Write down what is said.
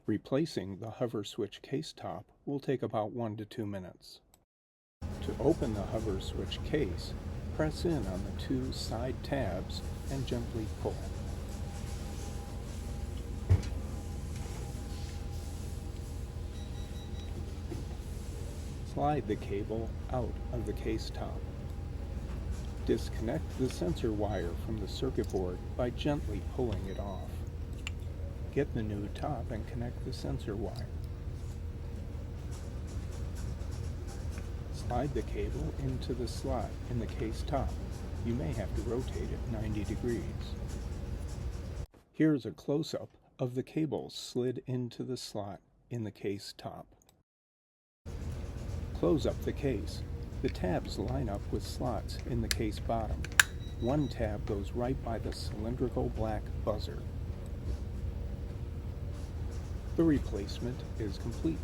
Replacing the hover switch case top will take about 1 to 2 minutes. To open the hover switch case, press in on the 2 side tabs and gently pull. Slide the cable out of the case top. Disconnect the sensor wire from the circuit board by gently pulling it off. Get the new top and connect the sensor wire. Slide the cable into the slot in the case top. You may have to rotate it 90 degrees. Here's a close-up of the cable slid into the slot in the case top. Close up the case. The tabs line up with slots in the case bottom. One tab goes right by the cylindrical black buzzer. The replacement is complete.